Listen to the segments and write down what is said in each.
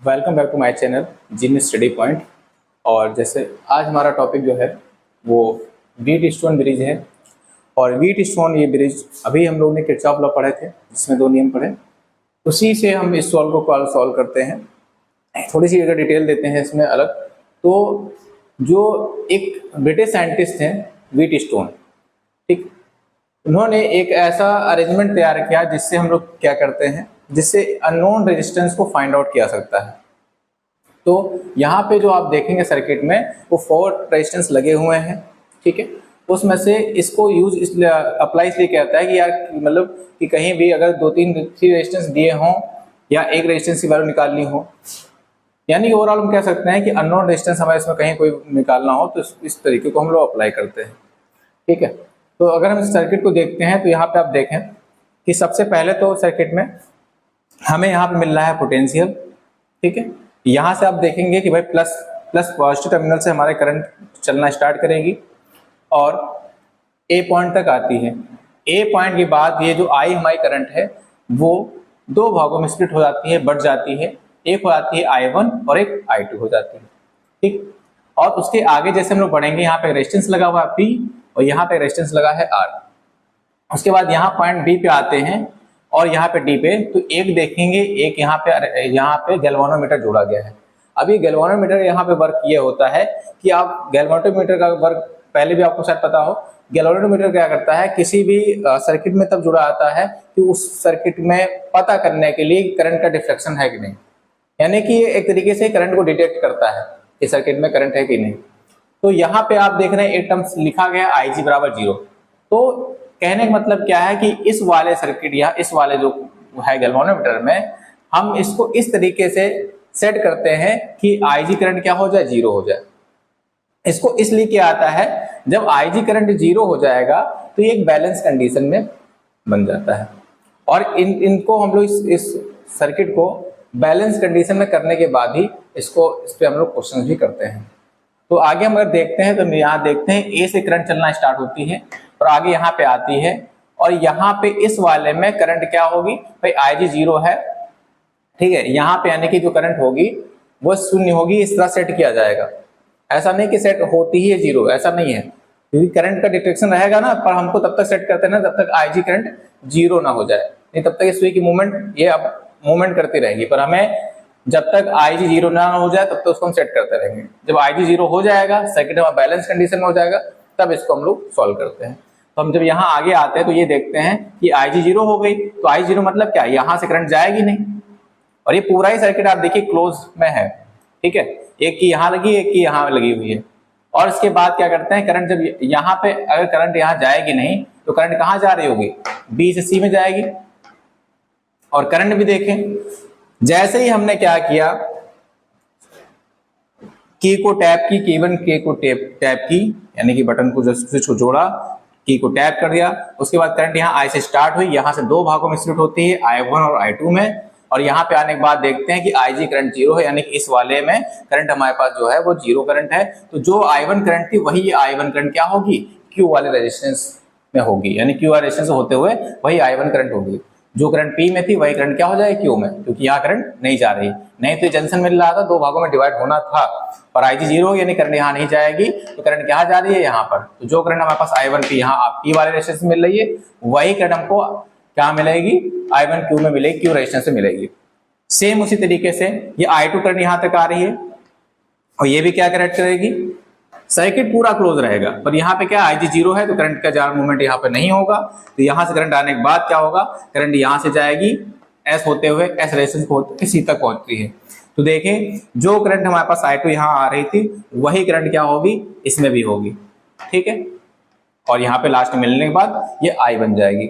Welcome back to my channel जिन study point. और जैसे आज हमारा टॉपिक जो है वो व्हीटस्टोन ब्रिज है। और व्हीटस्टोन ये ब्रिज अभी हम लोग ने किरचॉफ लॉ पढ़े थे जिसमें 2 नियम पढ़े, उसी से हम इस सॉल्व को सॉल्व करते हैं। थोड़ी सी अगर डिटेल देते हैं इसमें अलग, तो जो एक ब्रिटिश साइंटिस्ट हैं व्हीटस्टोन, ठीक, उन्होंने एक ऐसा अरेंजमेंट तैयार किया जिससे हम लोग क्या करते हैं, जिससे अननोन रेजिस्टेंस को फाइंड आउट किया सकता है। तो यहाँ पे जो आप देखेंगे सर्किट में वो 4 रेजिस्टेंस लगे हुए हैं, ठीक है। उसमें से इसको यूज इसलिए अप्लाई इसलिए किया जाता है कि यार मतलब कि कहीं भी अगर 2-3 रेजिस्टेंस दिए हों या एक रेजिस्टेंस की वैल्यू निकालनी हो, यानी ओवरऑल हम कह सकते हैं कि अननोन रेजिस्टेंस हमारे इसमें कहीं कोई निकालना हो तो इस तरीके को हम लोग अप्लाई करते हैं, ठीक है। तो अगर हम इस सर्किट को देखते हैं तो यहाँ पे आप देखें कि सबसे पहले तो सर्किट में हमें यहाँ पे मिल रहा है पोटेंशियल, ठीक है। यहाँ से आप देखेंगे कि भाई प्लस पॉजिटिव टर्मिनल से हमारे करंट चलना स्टार्ट करेगी और ए पॉइंट तक आती है। ए पॉइंट के बाद ये जो आई हमारी करंट है वो 2 भागों में स्प्लिट हो जाती है, बढ़ जाती है। एक हो जाती है I1 और एक I2 हो जाती है, ठीक। और उसके आगे जैसे हम लोग बढ़ेंगे, यहाँ पे रेजिस्टेंस लगा हुआ है P और यहाँ पे रेजिस्टेंस लगा है R। उसके बाद यहाँ पॉइंट B पे आते हैं और यहाँ पे D पे, तो एक देखेंगे, एक यहाँ पे गैल्वानोमीटर जोड़ा गया है। अब ये गैल्वानोमीटर यहाँ पे वर्क ये होता है कि आप गैल्वानोमीटर का वर्क पहले भी आपको शायद पता हो। गैल्वानोमीटर क्या करता है, किसी भी सर्किट में तब जुड़ा आता है कि उस सर्किट में पता करने के लिए करंट का डिफ्लेक्शन है कि नहीं, यानी कि एक तरीके से करंट को डिटेक्ट करता है कि सर्किट में करंट है कि नहीं। तो यहाँ पे आप देख रहे हैं एक टर्म्स लिखा गया IG बराबर 0। तो कहने का मतलब क्या है कि इस वाले सर्किट या इस वाले जो है गैल्वानोमीटर में हम इसको इस तरीके से सेट करते हैं कि IG करंट क्या हो जाए, 0 हो जाए। इसको इसलिए किया आता है, जब IG करंट 0 हो जाएगा तो ये एक बैलेंस कंडीशन में बन जाता है। और इनको हम लोग इस सर्किट को बैलेंस कंडीशन में करने के बाद ही इस पे हम लोग क्वेश्चन भी करते हैं। तो आगे हम अगर देखते हैं तो यहाँ देखते हैं ए से करंट चलना स्टार्ट होती है और आगे यहाँ पे आती है और यहाँ पे इस वाले में करंट क्या होगी भाई, IG 0 है, ठीक है। यहाँ पे यानी कि जो करंट होगी वो 0 होगी, इस तरह सेट किया जाएगा। ऐसा नहीं कि सेट होती ही है 0, ऐसा नहीं है, क्योंकि करंट का डिटेक्शन रहेगा ना, पर हमको तब तक सेट करते हैं ना जब तक IG करंट 0 ना हो जाए, नहीं तब तक ये सुई की मूवमेंट ये अब मूवमेंट करती रहेगी। पर हमें जब तक IG 0 ना हो जाए तब तक उसको हम सेट करते रहेंगे। जब IG 0 हो जाएगा, सर्किट हमारा बैलेंस कंडीशन में हो जाएगा, तब इसको हम लोग सॉल्व करते हैं। तो हम जब यहाँ आगे आते हैं तो ये देखते हैं कि IG 0 हो गई, तो IG 0 मतलब क्या, यहाँ से करंट जाएगी नहीं। और ये पूरा ही सर्किट आप देखिए क्लोज में है, ठीक है। एक की यहाँ लगी, एक की यहाँ लगी हुई है। और इसके बाद क्या करते हैं, करंट जब यहाँ पे अगर करंट यहाँ जाएगी नहीं तो करंट कहाँ जा रही होगी, B से C में जाएगी। और करंट भी देखें, जैसे ही हमने क्या किया, की को टैप की, K1 के को टैप की, यानी कि बटन को स्विच को जोड़ा, की को टैप कर दिया। उसके बाद करंट यहाँ I से स्टार्ट हुई, यहाँ से 2 भागों में स्प्लिट होती है, I1 और I2 में। और यहाँ पे आने के बाद देखते हैं कि IG करंट 0 है, यानी कि इस वाले में करंट हमारे पास जो है वो 0 करंट है। तो जो I1 करंट थी वही I1 करंट क्या होगी, Q वाले रेजिस्टेंस में होगी, यानी Q वाले रेजिस्टेंस होते हुए वही I1 करंट होगी। जो करंट P में थी वही करंट क्या हो जाएगी, Q में, क्योंकि यहाँ करंट नहीं जा रही, नहीं तो जंक्शन मिल रहा था, 2 भागों में डिवाइड होना था। पर IG 0 यानी करंट यहाँ नहीं जाएगी, तो करंट क्या जा रही है यहाँ पर। तो जो करंट हमारे पास I1 P यहाँ P वाले रेजिस्टेंस मिल रही है, वही करंट हमको क्या मिलेगी, I1 Q में मिलेगी, Q रेजिस्टेंस से मिलेगी। सेम उसी तरीके से ये I2 करंट यहाँ तक आ रही है और ये भी क्या करेक्ट करेगी, सर्किट पूरा क्लोज रहेगा। पर यहाँ पे क्या IG 0 है तो करंट का जार मूवमेंट यहाँ पे नहीं होगा। तो यहाँ से करंट आने के बाद क्या होगा, करंट यहाँ से जाएगी S होते हुए, S रेजिस्टेंस को होते हुए C तक पहुंचती है। तो देखें जो करंट हमारे पास I2 यहाँ आ रही थी वही करंट क्या होगी, इसमें भी होगी, ठीक है। और यहाँ पे लास्ट में मिलने के बाद ये I बन जाएगी,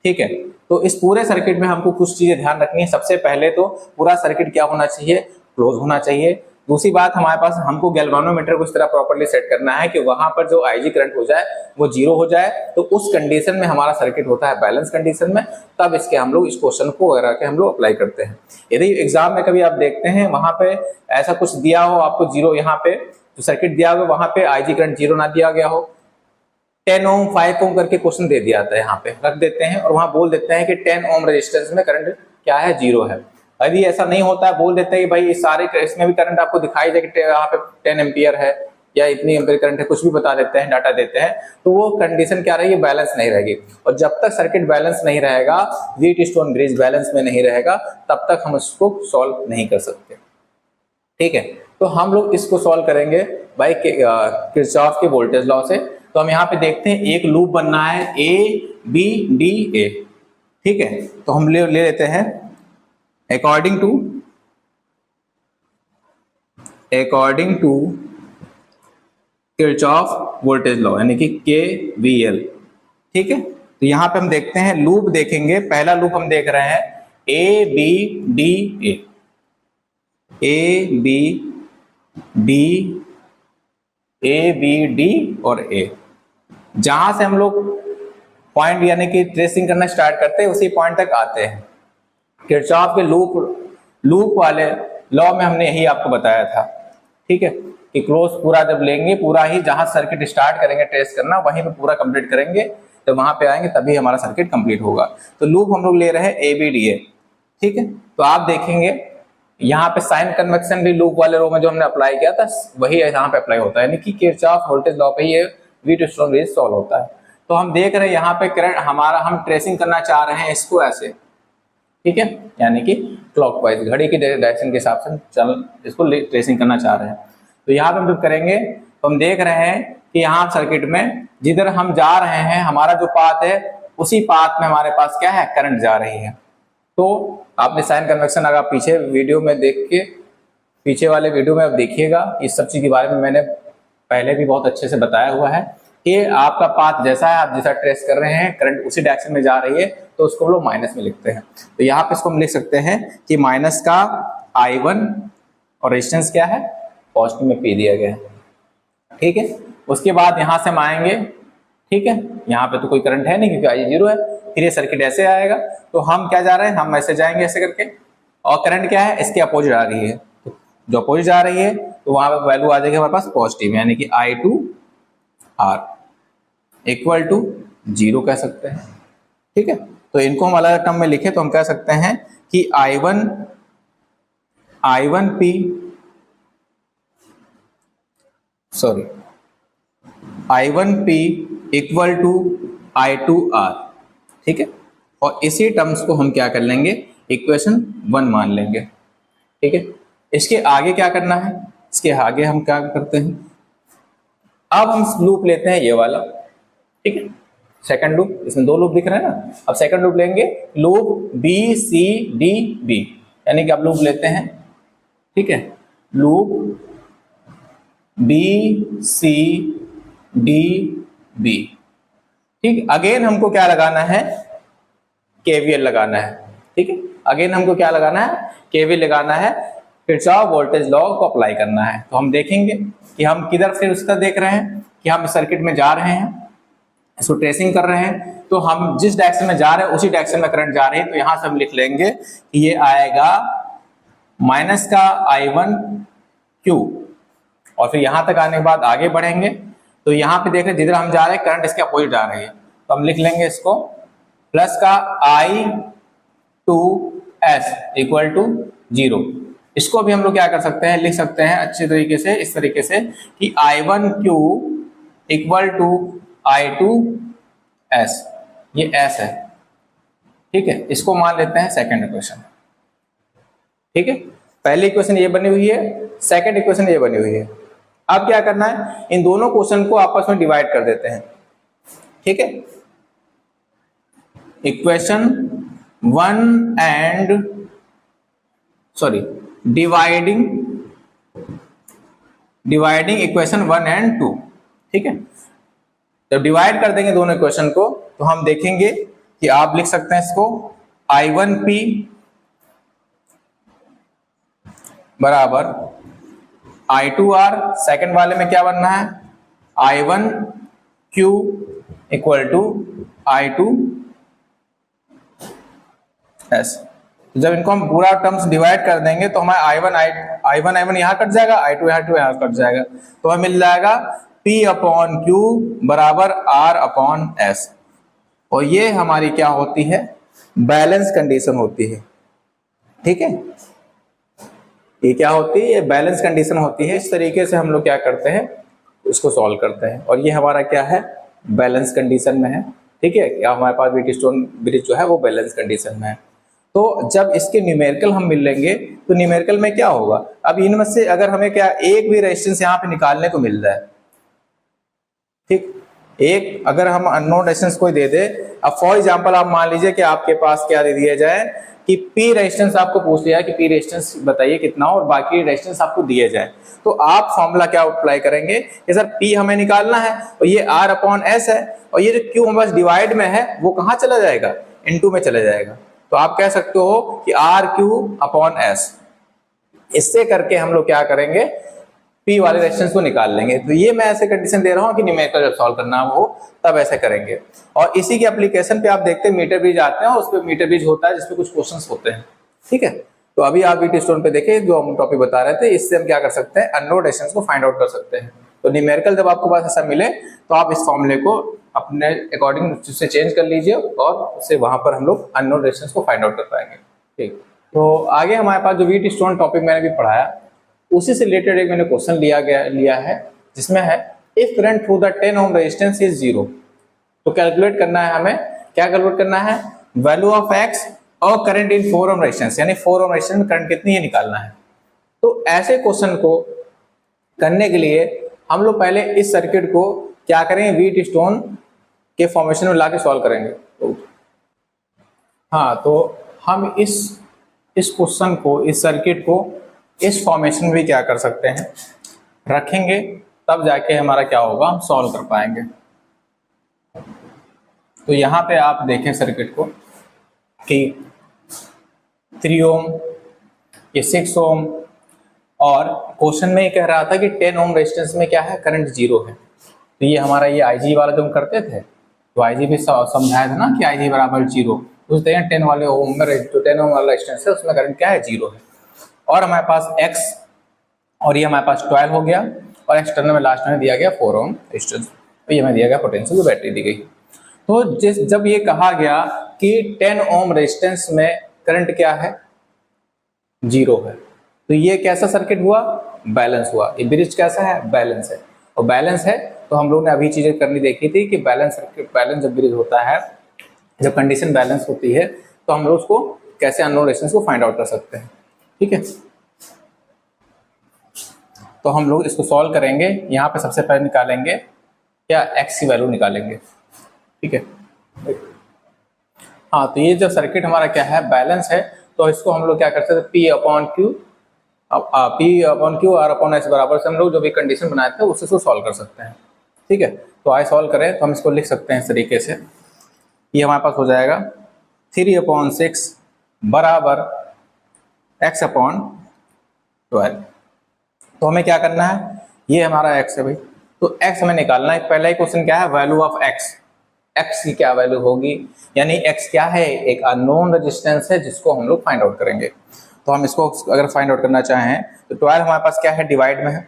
ठीक है। तो इस पूरे सर्किट में हमको कुछ चीजें ध्यान रखनी है। सबसे पहले तो पूरा सर्किट क्या होना चाहिए, क्लोज होना चाहिए। दूसरी बात, हमारे पास हमको गैल्वानोमीटर को इस तरह प्रॉपर्ली सेट करना है कि वहां पर जो IG करंट हो जाए वो 0 हो जाए। तो उस कंडीशन में हमारा सर्किट होता है बैलेंस कंडीशन में, तब इसके हम लोग इस क्वेश्चन को वगैरह के हम लोग अप्लाई करते हैं। यदि एग्जाम में कभी आप देखते हैं वहां पे ऐसा कुछ दिया हो आपको 0, यहाँ पे जो सर्किट दिया हो वहां पे IG करंट 0 ना दिया गया हो, 10 ओम 5 ओम करके क्वेश्चन दे दिया जाता है, यहाँ पे रख देते हैं और वहां बोल देते हैं कि 10 ओम रेजिस्टेंस में करंट क्या है, 0 है। यदि ऐसा नहीं होता है, बोल देते हैं कि भाई इस सारे इसमें भी करंट आपको दिखाई दे कि यहाँ पे 10 एम्पियर है या इतनी एम्पियर करंट है, कुछ भी बता देते हैं, डाटा देते हैं, तो वो कंडीशन क्या रहेगी, बैलेंस नहीं रहेगी। और जब तक सर्किट बैलेंस नहीं रहेगा, व्हीटस्टोन ब्रिज बैलेंस में नहीं रहेगा, तब तक हम उसको सॉल्व नहीं कर सकते। ठीक है, तो हम लोग इसको सॉल्व करेंगे बाय किरचॉफ के वोल्टेज लॉ से। तो हम यहाँ पे देखते हैं एक लूप बनना है ए बी डी ए। ठीक है, तो हम ले लेते हैं according to Kirchhoff voltage law यानी कि KVL। ठीक है, तो यहाँ पे हम देखते हैं लूप देखेंगे। पहला लूप हम देख रहे हैं A B D A, A B D और ए। जहां से हम लोग पॉइंट यानी कि ट्रेसिंग करना स्टार्ट करते हैं उसी पॉइंट तक आते हैं। किरचॉफ के लूप वाले लॉ में हमने यही आपको बताया था। ठीक है, कि क्लोज पूरा जब लेंगे, पूरा ही जहां सर्किट स्टार्ट करेंगे ट्रेस करना वहीं पे पूरा कंप्लीट करेंगे, जब वहां पे आएंगे तभी हमारा सर्किट कंप्लीट होगा। तो लूप हम लोग ले रहे हैं ABDA। ठीक है, तो आप देखेंगे यहाँ पे साइन कन्वेक्शन भी लूप वाले रो में जो हमने अप्लाई किया था वही यहाँ पे अप्लाई होता है, यानी कि किरचॉफ वोल्टेज लॉ पे ये व्हीटस्टोन ब्रिज सॉल्व होता है। तो हम देख रहे हैं यहाँ पे करंट हमारा, हम ट्रेसिंग करना चाह रहे हैं इसको ऐसे। ठीक है, यानी कि क्लॉकवाइज घड़ी की डायरेक्शन के हिसाब से चल इसको ट्रेसिंग करना चाह रहे हैं। तो यहाँ पे हम जब करेंगे तो हम देख रहे हैं कि यहाँ सर्किट में जिधर हम जा रहे हैं, हमारा जो पाथ है उसी पाथ में हमारे पास क्या है, करंट जा रही है। तो आपने साइन कन्वेक्शन अगर पीछे वीडियो में देख के, पीछे वाले वीडियो में आप देखिएगा, इस सब चीज के बारे में मैंने पहले भी बहुत अच्छे से बताया हुआ है कि आपका पाथ जैसा है, आप जैसा ट्रेस कर रहे हैं, करंट उसी डायरेक्शन में जा रही है, तो उसको हम लोग माइनस में लिखते हैं। तो यहाँ पे इसको हम लिख सकते हैं कि माइनस का I1 और रेजिस्टेंस क्या है, पॉजिटिव में P दिया गया है। ठीक है, उसके बाद यहाँ से हम आएंगे। ठीक है, यहाँ पे तो कोई करंट है नहीं क्योंकि I 0 है। फिर ये सर्किट ऐसे आएगा, तो हम क्या जा रहे हैं, हम ऐसे जाएंगे ऐसे करके, और करंट क्या है, इसके अपोजिट आ रही है। तो जो अपोजिट आ रही है तो वहां पर वैल्यू आ जाएगी हमारे पास पॉजिटिव, यानी कि I2R इक्वल टू 0 कह सकते हैं। ठीक है, तो इनको हम अलग टर्म में लिखे तो हम कह सकते हैं कि I1P इक्वल टू I2R। ठीक है, और इसी टर्म्स को हम क्या कर लेंगे, इक्वेशन 1 मान लेंगे। ठीक है, इसके आगे क्या करना है, इसके आगे हम क्या करते हैं, अब हम लूप लेते हैं ये वाला। ठीक है, सेकंड लूप, इसमें 2 लूप दिख रहे हैं ना। अब सेकंड लूप लेंगे, लूप BCDB, यानी कि अब लूप लेते हैं। ठीक है, लूप BCDB। ठीक, अगेन हमको क्या लगाना है, KVL लगाना है। ठीक है, अगेन हमको क्या लगाना है, KVL लगाना है, किरचॉफ वोल्टेज लॉ को अप्लाई करना है। तो हम देखेंगे कि हम किधर से उसका देख रहे हैं कि हम सर्किट में जा रहे हैं, इसको ट्रेसिंग कर रहे हैं, तो हम जिस डायरेक्शन में जा रहे हैं उसी डायरेक्शन में करंट जा रही है। तो यहां से हम लिख लेंगे कि ये आएगा माइनस का I1Q, और फिर यहां तक आने के बाद आगे बढ़ेंगे तो यहाँ पे देख रहे जिधर हम जा रहे हैं करंट इसके अपोजिट आ रही है, तो हम लिख लेंगे इसको प्लस का I2S इक्वल टू 0। इसको भी हम लोग क्या कर सकते हैं, लिख सकते हैं अच्छे तरीके से, इस तरीके से कि I1Q इक्वल टू I2S, ये S है। ठीक है, इसको मान लेते हैं सेकंड इक्वेशन। ठीक है, पहली इक्वेशन ये बनी हुई है, सेकंड इक्वेशन ये बनी हुई है। अब क्या करना है, इन दोनों क्वेश्चन को आपस में डिवाइड कर देते हैं। ठीक है, equation 1 and dividing equation 1 and 2। ठीक है, जब डिवाइड कर देंगे दोनों इक्वेशन को तो हम देखेंगे कि आप लिख सकते हैं इसको I1P बराबर I2R, सेकंड वाले में क्या बनना है, I1Q इक्वल टू I2S। जब इनको हम पूरा टर्म्स डिवाइड कर देंगे तो हमारा I1 यहाँ कट जाएगा, I2 यहाँ कट जाएगा, तो हमें मिल जाएगा P/Q बराबर R/S। और ये हमारी क्या होती है, बैलेंस कंडीशन होती है। ठीक है, ये क्या होती है, ये बैलेंस कंडीशन होती है। इस तरीके से हम लोग क्या करते हैं, इसको सॉल्व करते हैं। और ये हमारा क्या है, बैलेंस कंडीशन में है। ठीक है, या हमारे पास व्हीटस्टोन ब्रिज जो है वो बैलेंस कंडीशन में है। तो जब इसके न्यूमेरिकल हम मिल लेंगे तो न्यूमेरिकल में क्या होगा, अब इनमें से अगर हमें क्या एक भी रेजिस्टेंस यहाँ पे निकालने को मिल रहा है, ठीक, एक अगर हम अननोन रेजिस्टेंस कोई दे दे, अब फॉर एग्जांपल आप मान लीजिए कि आपके पास क्या दे दिया जाए कि पी रेजिस्टेंस आपको पूछ लिया है कि पी रेजिस्टेंस बताइए कितना हो, और बाकी रेजिस्टेंस आपको दिए जाए, तो आप फॉर्मूला क्या अप्लाई करेंगे कि सर पी हमें निकालना है और ये आर अपॉन एस है, और ये जो क्यू हमारे पास डिवाइड में है वो कहाँ चला जाएगा, इनटू में चला जाएगा। तो आप कह सकते हो कि आर क्यू अपॉन एस। इससे करके हम लोग क्या करेंगे, पी वाले रेजिस्टेंस को निकाल लेंगे। तो ये मैं ऐसे कंडीशन दे रहा हूं कि न्यूमेरिकल जब सॉल्व करना हो तब ऐसे करेंगे। और इसी के एप्लीकेशन पे आप देखते हैं मीटर ब्रिज आते हैं, और उस पर मीटर ब्रिज होता है जिसमें कुछ क्वेश्चंस होते हैं। ठीक है, तो अभी आप व्हीटस्टोन पे देखें जो हम टॉपिक बता रहे थे, इससे हम क्या कर सकते हैं, अननोन रेजिस्टेंस को फाइंड आउट कर सकते हैं। तो न्यूमेरिकल जब आपको पास ऐसा मिले तो आप इस फॉर्मूले को अपने अकॉर्डिंग से चेंज कर लीजिए, और उससे वहां पर हम लोग अननोन रेजिस्टेंस को फाइंड आउट कर पाएंगे। ठीक, तो आगे हमारे पास जो व्हीटस्टोन टॉपिक मैंने भी पढ़ाया उसी से रिलेटेड एक मैंने क्वेश्चन लिया है, जिसमें है if current through the 10 ohm resistance is 0। तो कैलकुलेट करना है हमें, क्या कैलकुलेट करना है, वैल्यू ऑफ एक्स और करंट इन 4 ओम रेजिस्टेंस, यानी 4 ओम रेजिस्टेंस में करंट कितनी है निकालना है। तो ऐसे क्वेश्चन को करने के लिए हम लोग पहले इस सर्किट को क्या करेंगे, व्हीटस्टोन के फॉर्मेशन में लाके सॉल्व करेंगे। हाँ, तो हम इस क्वेश्चन को, इस सर्किट को इस फॉर्मेशन में भी क्या कर सकते हैं, रखेंगे, तब जाके हमारा क्या होगा, हम सॉल्व कर पाएंगे। तो यहाँ पे आप देखें सर्किट को कि 3 ओम, ये 6 ओम, और क्वेश्चन में ये कह रहा था कि 10 ओम रेजिस्टेंस में क्या है, करंट 0 है। तो ये हमारा ये आईजी वाला जो हम करते थे, तो आईजी भी समझाया था ना कि आईजी बराबर 0, उस 10 वाले ओम में जो 10 ओम वाला रेजिस्टेंस है उसमें करंट क्या है, 0 है। और हमारे पास x और ये हमारे पास 12 हो गया, और एक्सटर्नल में लास्ट में दिया गया 4 ओम रेजिस्टेंस, तो ये हमें दिया गया पोटेंशियल, जो बैटरी दी गई। तो जब ये कहा गया कि 10 ओम रेजिस्टेंस में करंट क्या है, 0 है, तो ये कैसा सर्किट हुआ, बैलेंस हुआ। ये ब्रिज कैसा है, बैलेंस है। और बैलेंस है तो हम लोग ने अभी चीजें करनी देखी थी कि बैलेंस सर्किट, बैलेंस जब ब्रिज होता है, जब कंडीशन बैलेंस होती है, तो हम लोग उसको कैसे अननोन रेजिस्टेंस को फाइंड आउट कर सकते हैं। ठीक है, तो हम लोग इसको सॉल्व करेंगे। यहाँ पे सबसे पहले निकालेंगे क्या, x की वैल्यू निकालेंगे। ठीक है, हाँ, तो ये जो सर्किट हमारा क्या है, बैलेंस है, तो इसको हम लोग क्या कर सकते हैं, P upon Q R upon S बराबर से हम लोग जो भी कंडीशन बनाए थे उससे इसको सॉल्व कर सकते हैं। ठीक है, तो आइए सॉल्व करें। तो हम इसको लिख सकते हैं इस तरीके से, ये हमारे पास हो जाएगा 3/6 बराबर x अपॉन 12। तो हमें क्या करना है, ये हमारा x है भाई, तो x हमें निकालना है। पहला ही क्वेश्चन क्या है, वैल्यू ऑफ x की क्या वैल्यू होगी, यानी x क्या है, एक अननोन रेजिस्टेंस है जिसको हम लोग फाइंड आउट करेंगे। तो हम इसको अगर फाइंड आउट करना चाहें तो 12 हमारे पास क्या है, डिवाइड में है,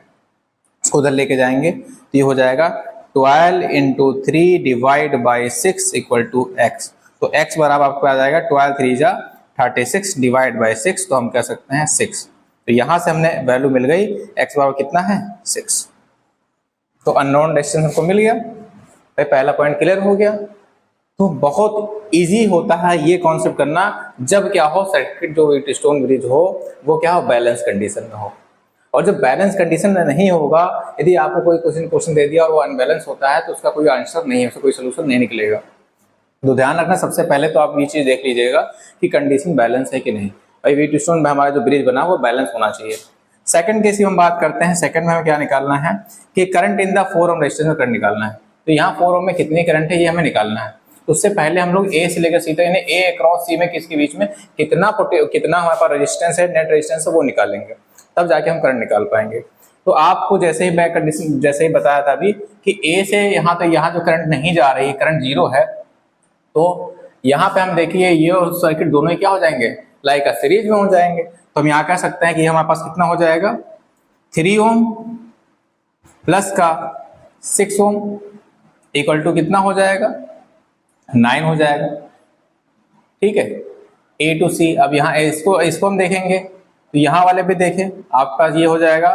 इसको उधर लेके जाएंगे तो ये हो जाएगा 12 × 3 divide by 6 equal to x। तो x बराबर आपको आ जाएगा 12 3 जा 36 डिवाइड बाई 6, तो हम कह सकते हैं 6। तो यहां से हमने वैल्यू मिल गई, x बराबर कितना है, 6। तो अननोन रेजिस्टेंस हमको मिल गया, पहला पॉइंट क्लियर हो गया। तो बहुत इजी होता है ये कॉन्सेप्ट करना, जब क्या हो, सर्किट जो व्हीटस्टोन ब्रिज हो वो क्या हो, बैलेंस कंडीशन में हो। और जब बैलेंस कंडीशन में नहीं होगा, यदि आपको कोई क्वेश्चन दे दिया और वो अनबैलेंस होता है, तो उसका कोई आंसर नहीं है, उसका कोई सोल्यूशन नहीं निकलेगा। तो ध्यान रखना, सबसे पहले तो आप ये चीज देख लीजिएगा कि कंडीशन बैलेंस है कि नहीं। भाई व्हीटस्टोन में हमारा जो ब्रिज बना वो बैलेंस होना चाहिए। सेकंड केस की हम बात करते हैं। सेकंड में हमें क्या निकालना है कि current in the 4 ohm resistance में करंट निकालना है। तो यहाँ 4 ओम में कितनी करंट है ये हमें निकालना है। तो उससे पहले हम लोग ए से लेकर सी तक, यानी ए क्रॉस सी में किसके बीच में कितना हमारे पास रेजिस्टेंस है, नेट रेजिस्टेंस है, वो निकालेंगे, तब जाके हम करंट निकाल पाएंगे। तो आपको जैसे ही मैं कंडीशन जैसे ही बताया था अभी कि ए से यहाँ तक, यहाँ जो करंट नहीं जा रही, करंट 0 है, तो यहाँ पे हम देखिए ये और सर्किट दोनों ही क्या हो जाएंगे, लाइक सीरीज में हो जाएंगे। तो हम यहाँ कह सकते हैं कि हमारे पास कितना हो जाएगा, 3 ओम प्लस का 6 ओम इक्वल टू कितना हो जाएगा, 9 हो जाएगा। ठीक है, ए टू सी। अब यहाँ इसको हम देखेंगे तो यहाँ वाले पे देखें, आपके पास ये हो जाएगा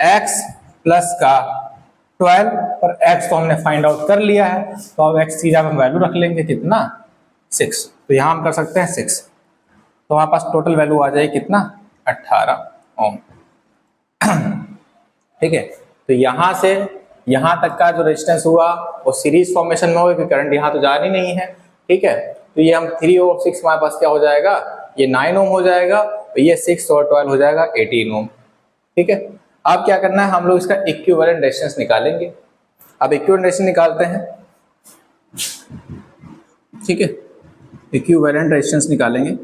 x प्लस का 12, और x तो हमने फाइंड आउट कर लिया है, तो अब x की जगह हम वैल्यू रख लेंगे कितना 6। तो यहाँ हम कर सकते हैं 6, तो हमारे पास टोटल वैल्यू आ जाएगी कितना 18 ओम। ठीक है, तो यहाँ से यहाँ तक का जो रेजिस्टेंस हुआ वो सीरीज फॉर्मेशन में होगा, क्योंकि करंट यहाँ तो जा रही नहीं है। ठीक है, तो ये हम 3 और 6 हमारे पास क्या हो जाएगा, ये 9 ओम हो जाएगा, तो ये 6 और 12 हो जाएगा 18 ओम। ठीक है, अब क्या करना है, हम लोग इसका इक्विवेलेंट रेजिस्टेंस निकालेंगे। अब इक्विवेलेंट रेजिस्टेंस निकालते हैं। ठीक है, इक्विवेलेंट रेजिस्टेंस निकालेंगे।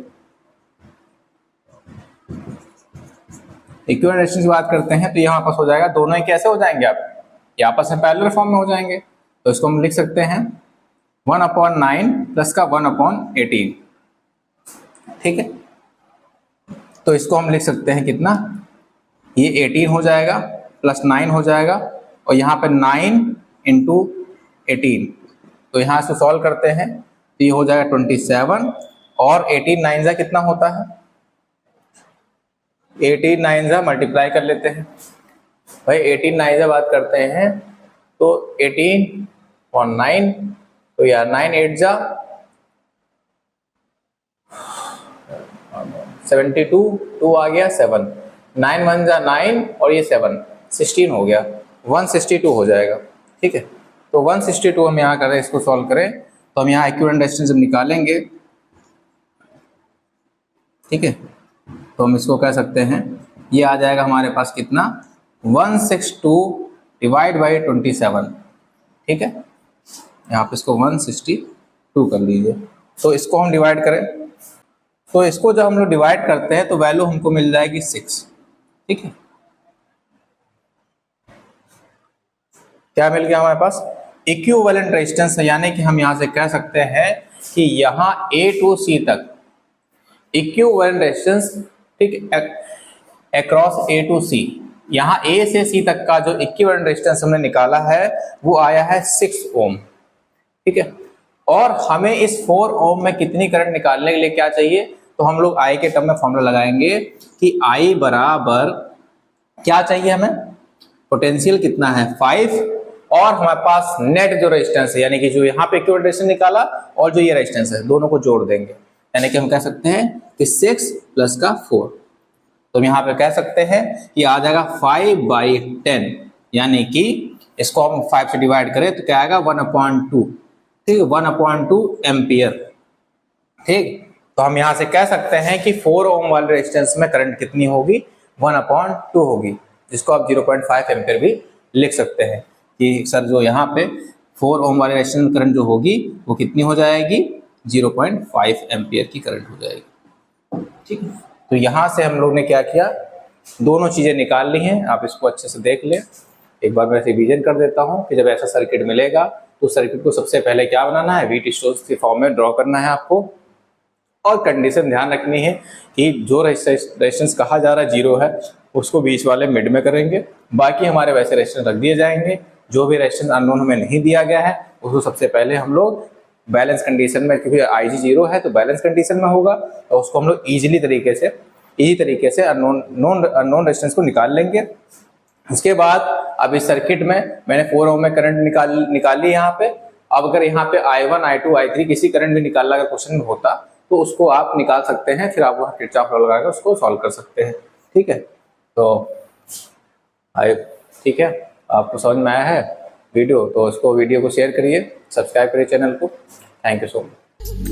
इक्विवेलेंट रेजिस्टेंस की बात करते हैं तो यहाँ पास हो जाएगा, दोनों ही कैसे हो जाएंगे, आप ये आपस में पैरेलल फॉर्म में हो जाएंगे। तो इसको हम लिख सकते हैं 1/9 प्लस का 1/18। ठीक है, तो इसको हम लिख सकते हैं कितना, ये 18 हो जाएगा प्लस 9 हो जाएगा, और यहाँ पे 9 इंटू 18, तो यहाँ से सॉल्व करते हैं तो ये हो जाएगा 27, और 18 9 जा कितना होता है, 18 9 जा मल्टीप्लाई कर लेते हैं भाई। 18 9 जा बात करते हैं तो 18 और 9, तो यार 9 8 जा 72, 2 आ गया 7, 9 1 जा 9 और ये 7 16 हो गया, 162 हो जाएगा। ठीक है, तो 162 हम यहाँ करें, इसको सॉल्व करें तो हम यहाँ इक्विवेलेंट रेजिस्टेंस निकालेंगे। ठीक है, तो हम इसको कह सकते हैं, ये आ जाएगा हमारे पास कितना 162 डिवाइड बाई 27। ठीक है, यहाँ पे इसको 162 कर लीजिए। तो इसको हम डिवाइड करें, तो इसको जब हम लोग डिवाइड करते हैं तो वैल्यू हमको मिल जाएगी 6। ठीक है, क्या मिल गया हमारे पास, इक्विवेलेंट रेजिस्टेंस, यानी कि हम यहाँ से कह सकते हैं कि यहाँ A टू C तक इक्विवेलेंट रेजिस्टेंस, ठीक, अक्रॉस A टू C, यहाँ A से C तक का जो इक्विवेलेंट रेजिस्टेंस हमने निकाला है वो आया है 6 ओम। ठीक है, और हमें इस 4 ओम में कितनी करंट निकालने के लिए क्या चाहिए, तो हम लोग I के टर्म में फॉर्मूला लगाएंगे कि I बराबर क्या चाहिए हमें, पोटेंशियल कितना है 5, और हमारे पास नेट जो रेजिस्टेंस है, यानी कि जो यहाँ पे इक्विवेलेंट रेजिस्टेंस निकाला और जो ये रेजिस्टेंस है, दोनों को जोड़ देंगे, यानी कि हम कह सकते हैं कि 6 प्लस का 4, तो हम यहाँ पे कह सकते हैं कि आ जाएगा 5/10, यानी कि इसको हम 5 से डिवाइड करें तो क्या आएगा 1/2। ठीक है, 1/2 एम्पियर। ठीक, तो हम यहाँ से कह सकते हैं कि 4 ओम वाले रेजिस्टेंस में करंट कितनी होगी, 1/2 होगी, जिसको आप 0.5 एम्पियर भी लिख सकते हैं कि सर जो यहाँ पे 4 ओम वाले रेजिस्टेंस में करंट जो होगी वो कितनी हो जाएगी, 0.5 एम्पियर की करंट हो जाएगी। ठीक है, तो यहाँ से हम लोग ने क्या किया, दोनों चीजें निकाल ली हैं, आप इसको अच्छे से देख लें। एक बार मैं रिवीजन कर देता हूँ कि जब ऐसा सर्किट मिलेगा तो सर्किट को सबसे पहले क्या बनाना है, वीट स्टोन्स के फॉर्म में ड्रॉ करना है आपको, और कंडीशन ध्यान रखनी है कि जो रेजिस्टेंस कहा जा रहा है 0 है उसको बीच वाले मिड में करेंगे, बाकी हमारे वैसे रेजिस्टेंस रख दिए जाएंगे। जो भी रेजिस्टेंस अननोन हमें नहीं दिया गया है उसको सबसे पहले हम लोग बैलेंस कंडीशन में, क्योंकि IG 0 है तो बैलेंस कंडीशन में होगा, तो उसको हम लोग इजी तरीके से अननोन रेजिस्टेंस को निकाल लेंगे। उसके बाद अब इस सर्किट में मैंने 4 ओम में करंट निकाली यहाँ पे। अब अगर यहाँ पे I1 I2 I3 किसी करंट भी निकालना अगर क्वेश्चन में होता तो उसको आप निकाल सकते हैं, फिर आप वहाँ किरचॉफ लॉ लगाकर उसको सॉल्व कर सकते हैं। ठीक है, तो ठीक है, आपको समझ में आया है वीडियो, तो उसको वीडियो को शेयर करिए, सब्सक्राइब करिए चैनल को। Thank you so much.